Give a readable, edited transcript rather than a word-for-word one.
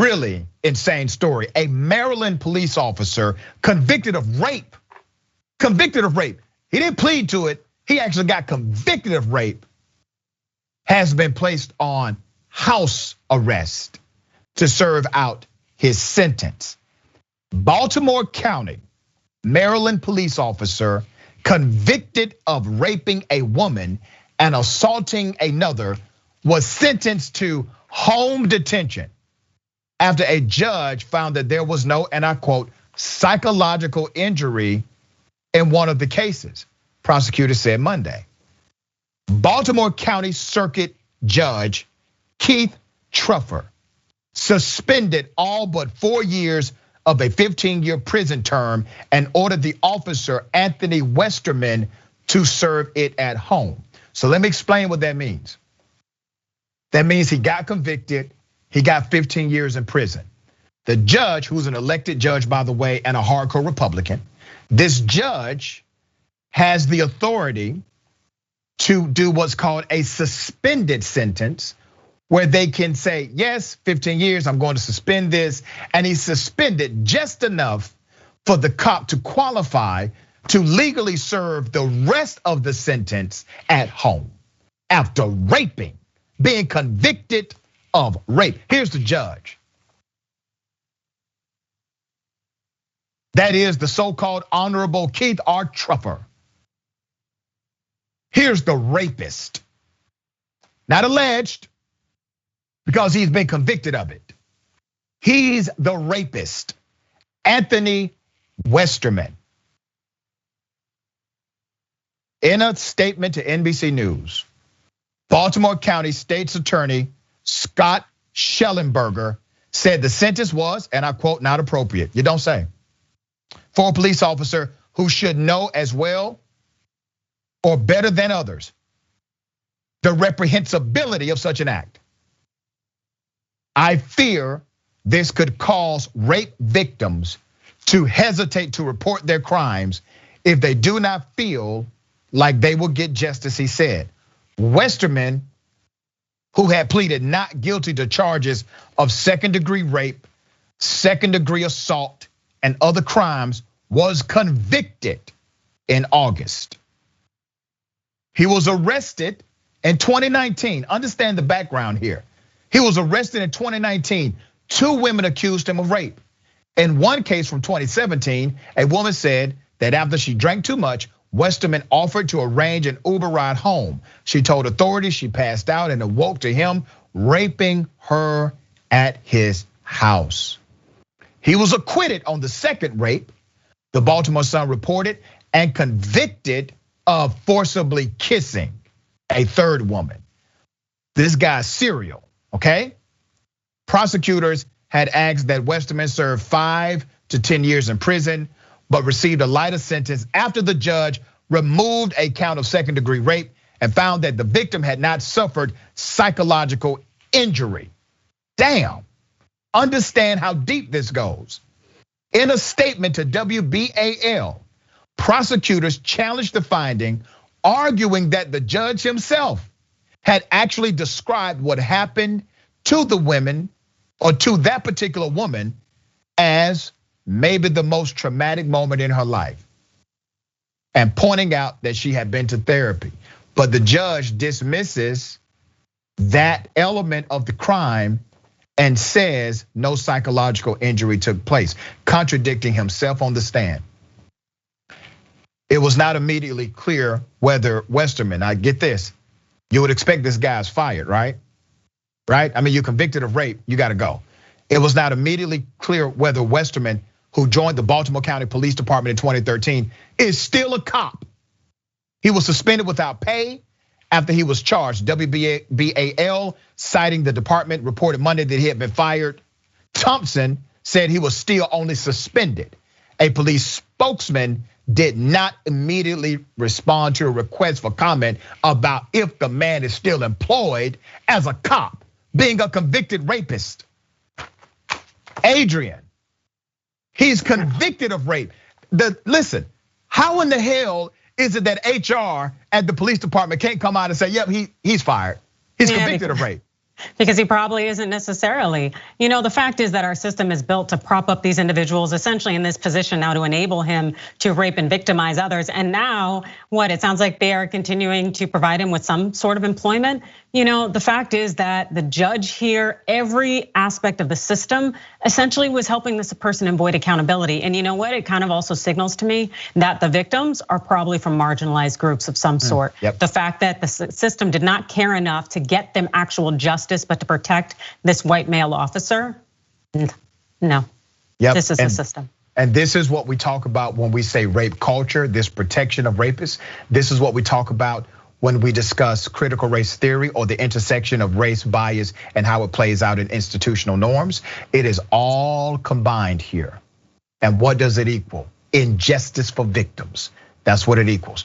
really insane story. A Maryland police officer convicted of rape. Convicted of rape. He didn't plead to it. He actually got convicted of rape. Has been placed on house arrest to serve out his sentence. Baltimore County, Maryland police officer convicted of raping a woman and assaulting another was sentenced to home detention after a judge found that there was no, and I quote, psychological injury in one of the cases, prosecutors said Monday. Baltimore County Circuit Judge Keith Truffer suspended all but 4 years of a 15-year prison term and ordered the officer, Anthony Westerman, to serve it at home. So let me explain what that means. That means he got convicted, he got 15 years in prison. The judge, who's an elected judge, by the way, and a hardcore Republican, this judge has the authority to do what's called a suspended sentence, where they can say, yes, 15 years, I'm going to suspend this. And he suspended just enough for the cop to qualify to legally serve the rest of the sentence at home after raping, being convicted of rape. Here's the judge. That is the so-called Honorable Keith R. Truffer. Here's the rapist, not alleged, because he's been convicted of it. He's the rapist, Anthony Westerman. In a statement to NBC News, Baltimore County State's Attorney Scott Schellenberger said the sentence was, and I quote, not appropriate. You don't say. For a police officer who should know as well or better than others the reprehensibility of such an act. I fear this could cause rape victims to hesitate to report their crimes if they do not feel like they will get justice, he said. Westerman, who had pleaded not guilty to charges of second-degree rape, second-degree assault, and other crimes, was convicted in August. He was arrested in 2019. Understand the background here. He was arrested in 2019. 2 women accused him of rape. In one case from 2017, a woman said that after she drank too much, Westerman offered to arrange an Uber ride home. She told authorities she passed out and awoke to him raping her at his house. He was acquitted on the second rape, the Baltimore Sun reported, and convicted of forcibly kissing a third woman. This guy's serial. Okay, prosecutors had asked that Westerman serve 5 to 10 years in prison, but received a lighter sentence after the judge removed a count of second-degree rape and found that the victim had not suffered psychological injury. Damn, understand how deep this goes. In a statement to WBAL, prosecutors challenged the finding, arguing that the judge himself had actually described what happened to the women, or to that particular woman, as maybe the most traumatic moment in her life, and pointing out that she had been to therapy. But the judge dismisses that element of the crime and says no psychological injury took place, contradicting himself on the stand. It was not immediately clear whether Westerman, I get this, you would expect this guy's fired, right? Right? I mean, you're convicted of rape, you gotta go. It was not immediately clear whether Westerman, who joined the Baltimore County Police Department in 2013, is still a cop. He was suspended without pay after he was charged. WBAL, citing the department, reported Monday that he had been fired. Thompson said he was still only suspended. A police spokesman did not immediately respond to a request for comment about if the man is still employed as a cop, being a convicted rapist. Adrienne, he's convicted of rape. Listen, how in the hell is it that HR at the police department can't come out and say, yep, he's fired. He's convicted of rape. Because he probably isn't necessarily. The fact is that our system is built to prop up these individuals essentially in this position now to enable him to rape and victimize others. And now it sounds like they are continuing to provide him with some sort of employment. The fact is that the judge here, every aspect of the system essentially was helping this person avoid accountability. And you know what? It kind of also signals to me that the victims are probably from marginalized groups of some sort. Yep. The fact that the system did not care enough to get them actual justice, but to protect this white male officer, no. Yep. This is the system. And this is what we talk about when we say rape culture, this protection of rapists. This is what we talk about when we discuss critical race theory or the intersection of race bias and how it plays out in institutional norms. It is all combined here. And what does it equal? Injustice for victims. That's what it equals.